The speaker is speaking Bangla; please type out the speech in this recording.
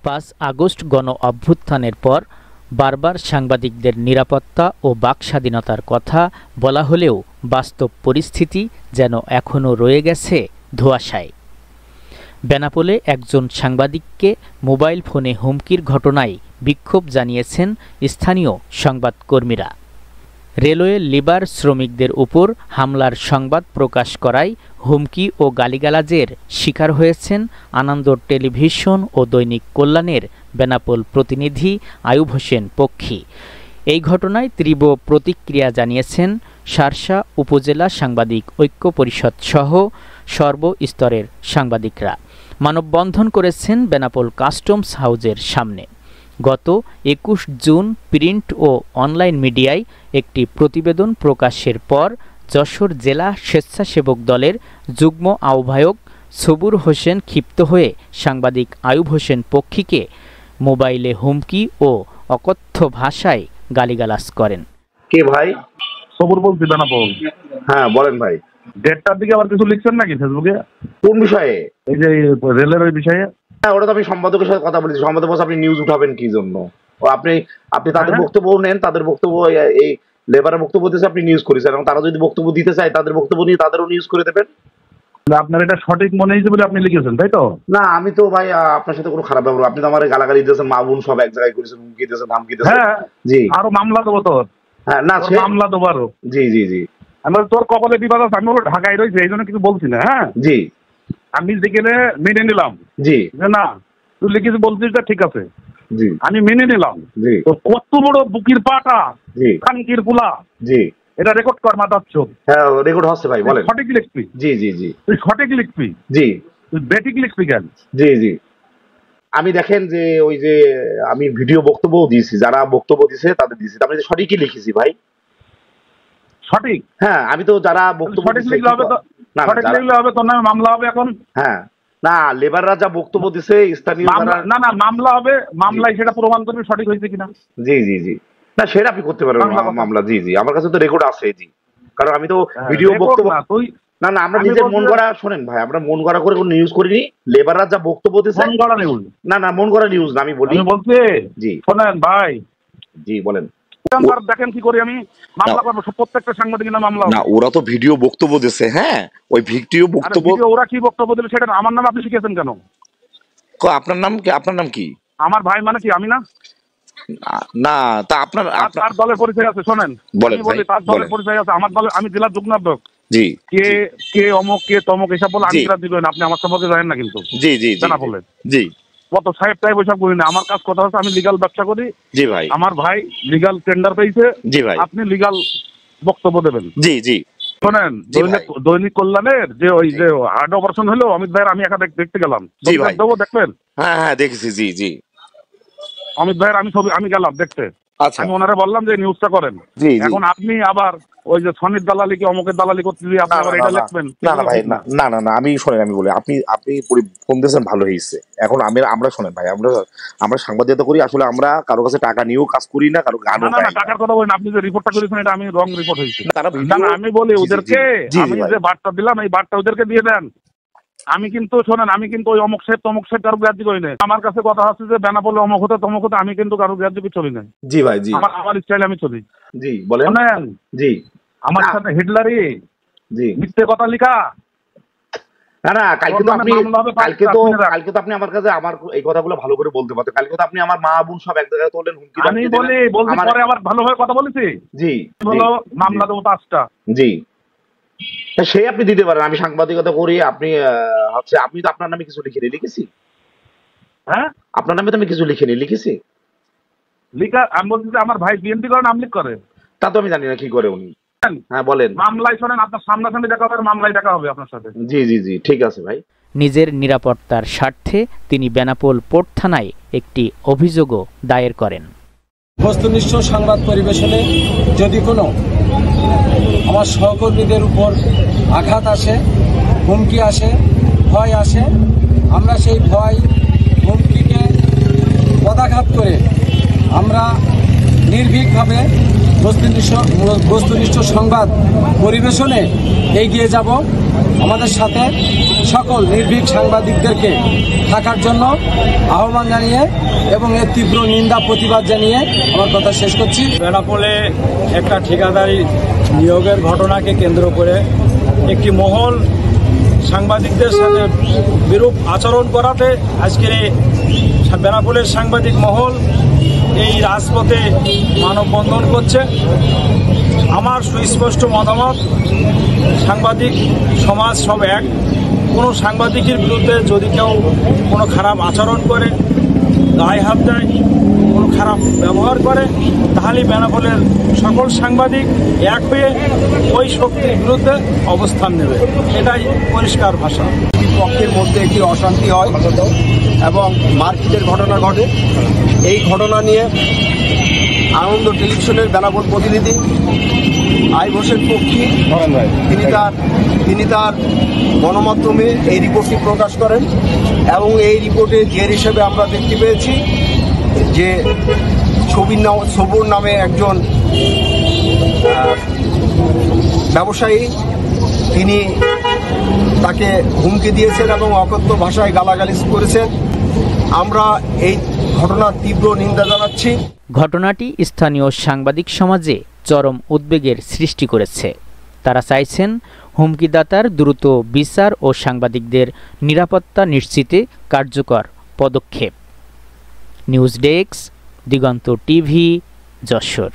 5 আগস্ট গণ অভ্যুত্থানের পর বারবার সাংবাদিকদের নিরাপত্তা ও বাকস্বাধীনতার কথা বলা হলেও বাস্তব পরিস্থিতি যেন এখনও রয়ে গেছে ধোঁয়াশায়। বেনাপোলে একজন সাংবাদিককে মোবাইল ফোনে হুমকির ঘটনায় বিক্ষোভ জানিয়েছেন স্থানীয় সংবাদকর্মীরা। রেলওয়ে লিবার শ্রমিকদের উপর হামলার সংবাদ প্রকাশ করায় হুমকি ও গালিগালাজের শিকার হয়েছেন আনন্দ টেলিভিশন ও দৈনিক কল্যাণের বেনাপোল প্রতিনিধি আয়ুব হোসেন পক্ষী। এই ঘটনায় তীব্র প্রতিক্রিয়া জানিয়েছেন শার্শা উপজেলা সাংবাদিক ঐক্য পরিষদ সহ সর্বস্তরের সাংবাদিকরা। মানববন্ধন করেছেন বেনাপোল কাস্টমস হাউজের সামনে। গত 21 জুন প্রিন্ট ও অনলাইন মিডিয়ায় একটি প্রতিবেদন প্রকাশের পর যশোর জেলা স্বেচ্ছাসেবক দলের যুগ্ম আহ্বায়ক সবুর হোসেন ক্ষিপ্ত হয়ে সাংবাদিক আয়ুব হোসেন পক্ষীকে মোবাইলে হুমকি ও অকথ্য ভাষায় গালিগালাজ করেন। কে ভাই? সবুর বলছি বেনাপোল। হ্যাঁ বলেন ভাই। 1:30টার দিকে আবার কিছু লিখছেন নাকি ফেসবুকে? কোন বিষয়ে? এই যে রেলের ওই বিষয়ে। হ্যাঁ, ওটা তো আমি সম্পাদকের সাথে কথা বলেছি। সম্পাদক বলছে আপনি নিউজ উঠাবেন কি জন্য? আপনি তাদের বক্তব্য নেন, তাদের বক্তব্য এই লেবারের বক্তব্য দিয়েছে, আপনি নিউজ করেছেন, এবং তারা যদি বক্তব্য দিতে চায় তাদের বক্তব্য নিয়ে তাদেরও নিউজ করে দেবেন। আপনার এটা সঠিক মনে হয়েছে বলে আপনি লিখেছেন, তাই তো? না, আমি তো ভাই আপনার সাথে কোনো খারাপ ব্যবহার, আপনি তো আমার গালাগালি দিয়েছেন, মা বোন সব এক জায়গায় করেছেন, হুমকি দিয়েছেন, ধামকি দিয়েছেন। হ্যাঁ জি, আরো মামলা দেবো তোর। হ্যাঁ না মামলা দেবো আরো। জি জি জি, আমার তোর কপালে বিবাদ আছে, আমি ওগুলো ঢাকায় রয়েছে এই জন্য কিছু বলছি না। হ্যাঁ জি, আমি যেখানে মেনে নিলাম জি, যে না তুই লিখেছি বলছিস ঠিক আছে, জি আমি মেনে নিলাম। জি, তো কত বড় বুকির পাটা, জি, কানকির পোলা, জি, এটা রেকর্ড কর মাথার চোখ। হ্যাঁ রেকর্ড হচ্ছে ভাই, বলেন। সঠিক লিখবি। জি জি জি, তুই সঠিক লিখবি। জি, তুই বেঠিক লিখবি কেন? জি জি, আমি দেখেন যে ওই যে আমি ভিডিও বক্তব্য দিয়েছি, যারা বক্তব্য দিয়েছে তাদের দিয়েছি, আমি সঠিকই লিখেছি ভাই। সঠিক? হ্যাঁ, আমি তো যারা বক্তব্য সঠিক লিখলে হবে তো, সঠিক লিখলে হবে, তোর নামে মামলা হবে এখন। হ্যাঁ না, লেবাররা যা বক্তব্য দিছে স্থানীয় না না মামলা হবে, মামলায় সেটা প্রমাণ করবি সঠিক হয়েছে কিনা। জি জি জি, না সেটা আপনি করতে পারবেন মামলা। জি জি, আমার কাছে তো রেকর্ড আছে। জি, কারণ আমি তো ভিডিও বক্তব্য না না, আমরা নিজের মন করা, শোনেন ভাই, আমরা মন করা করে কোনো নিউজ করিনি। লেবাররা যা বক্তব্য দিছে মন করা নিউজ। না না, মন করা নিউজ না, আমি বলছি। জি শোনেন ভাই। জি বলেন। দেখেন কি করি আমি, মামলা করবো প্রত্যেকটা সাংবাদিকের নামে মামলা। না, ওরা তো ভিডিও বক্তব্য দিছে। হ্যাঁ, ওই ভিডিও বক্তব্য ওরা কি বক্তব্য দিলে সেটা আমার নামে আপনি শিখেছেন কেন? আপনার নাম কি? আপনার নাম কি? আমার ভাই মানে কি আমি না? না তা আপনার তার দলের পরিচয় আছে, শোনেন বলেন ভাই। তার দলের পরিচয় আছে, আমার দলে আমি জেলা যুগ্ম আহ্বায়ক। জি, কে কে অমুক কে তমুক এসব বলে আমি দিবেন, আপনি আমার সম্পর্কে জানেন না কিন্তু। জি জি জানা বললেন। জি, কত সাহেব টাইপ ওইসব করি না, আমার কাজ কথা হচ্ছে আমি লিগাল ব্যবসা করি। জি ভাই। আমার ভাই লিগাল টেন্ডার পেয়েছে। জি ভাই, আপনি লিগাল বক্তব্য দেবেন। জি জি, শোনেন, দৈনিক কল্যাণের যে ওই যে হার্ট অপারেশন হলো অমিত ভাইয়ের, আমি একা দেখতে গেলাম। জি ভাই, দেবো দেখবেন? হ্যাঁ হ্যাঁ দেখেছি। জি জি, অমিত ভাইয়ের আমি গেলাম দেখতে। আচ্ছা, আমি ওনারা বললাম যে নিউজটা করেন। জি, এখন আপনি আবার ওই যে সনির দালালি কি অমুকের দালালি করতে দিয়ে আপনি আবার এটা লিখবেন? না না ভাই, না না না, আমি শোনেন, আমি বলি, আপনি ফোন দিয়েছেন ভালো হয়েছে। এখন আমরা শোনেন ভাই, আমরা সাংবাদিকতা করি, আসলে আমরা কারো কাছে টাকা নিয়েও কাজ করি না, কারো গান। না না টাকার কথা বলেন, আপনি যে রিপোর্টটা করেছেন এটা আমি রং রিপোর্ট হয়েছে। না আমি বলি ওদেরকে, আমি যে বার্তা দিলাম এই বার্তা ওদেরকে দিয়ে দেন। আমি কিন্তু শোনেন, আমি কিন্তু ওই অমুক সাহেব তমুক সাহেব কারো গ্রাহ্য করি না। আমার কাছে কথা হচ্ছে যে বেনাপোলে অমুক হতে তমুক হতে, আমি কিন্তু কারো গ্রাহ্য চলি না। জি ভাই, জি, আমার স্টাইল আমি চলি। জি বলেন। শোনেন, জি, আমার সাথে হিটলারি জি মিথ্যে কথা লিখা। না না, কালকে তো আপনি আমার কাছে আমার এই কথাগুলো ভালো করে বলতে পারতেন। কালকে তো আপনি আমার মা বোন সব এক জায়গায় তোলেন, হুমকি। আমি বলছি পরে আবার ভালোভাবে কথা বলেছি। জি, বলো মামলা দেবো 5টা। জি, সেই আপনি দিতে পারেন। আমি সাংবাদিকতা করি, আপনি আপনি তো আপনার নামে কিছু লিখেছি। হ্যাঁ, আপনার নামে তো আমি কিছু লিখেছি। লিখা আমি বলছি যে আমার ভাই বিএনপি করে নাম লিখ করে। তা তো আমি জানি না কি করে উনি। হ্যাঁ বলেন। মামলায় শোনেন, আপনার সামনাসামনি দেখা হবে, মামলায় দেখা হবে আপনার সাথে। জি জি জি, ঠিক আছে ভাই। নিজের নিরাপত্তার স্বার্থে তিনি বেনাপোল পোর্ট থানায় একটি অভিযোগও দায়ের করেন। বস্তুনিষ্ঠ সংবাদ পরিবেশনে যদি কোনো আমার সহকর্মীদের উপর আঘাত আসে, হুমকি আসে, ভয় আসে, আমরা সেই ভয় হুমকিকে পদাঘাত করে আমরা নির্ভীকভাবে বস্তুনিষ্ঠ সংবাদ পরিবেশনে এগিয়ে যাব। আমাদের সাথে সকল নির্ভীক সাংবাদিকদেরকে থাকার জন্য আহ্বান জানিয়ে এবং এর তীব্র নিন্দা প্রতিবাদ জানিয়ে আমার কথা শেষ করছি। বেনাপোলে একটা ঠিকাদারি নিয়োগের ঘটনাকে কেন্দ্র করে একটি মহল সাংবাদিকদের সাথে বিরূপ আচরণ করাতে আজকের এই বেনাপোলের সাংবাদিক মহল এই রাজপথে মানববন্ধন করছে। আমার সুস্পষ্ট মতামত, সাংবাদিক সমাজ সব এক। কোনো সাংবাদিকের বিরুদ্ধে যদি কেউ কোনো খারাপ আচরণ করে, গায়ে হাত দেয়, কোনো খারাপ ব্যবহার করে, তাহলে বেনাপোলের সকল সাংবাদিক এক হয়ে ওই শক্তির বিরুদ্ধে অবস্থান নেবে। এটাই পরিষ্কার ভাষা। পক্ষের মধ্যে একটি অশান্তি হয় এবং মারপিটের ঘটনা ঘটে। এই ঘটনা নিয়ে আনন্দ টেলিভিশনের বেনাপোল প্রতিনিধি আই হোসেন পক্ষী তিনি তার গণমাধ্যমে এই রিপোর্টটি প্রকাশ করেন এবং এই রিপোর্টে জের হিসেবে আমরা দেখতে পেয়েছি যে সবুর নামে একজন ব্যবসায়ী, তিনি তাকে হুমকি দিয়েছেন এবং অকথ্য ভাষায় গালাগালিজ করেছেন। আমরা এই ঘটনার তীব্র নিন্দা জানাচ্ছি। ঘটনাটি স্থানীয় সাংবাদিক সমাজে চরম উদ্বেগের সৃষ্টি করেছে। তারা চাইছেন হুমকিদাতার দ্রুত বিচার ও সাংবাদিকদের নিরাপত্তা নিশ্চিতে কার্যকর পদক্ষেপ। নিউজ ডেস্ক, দিগন্ত টিভি, যশোর।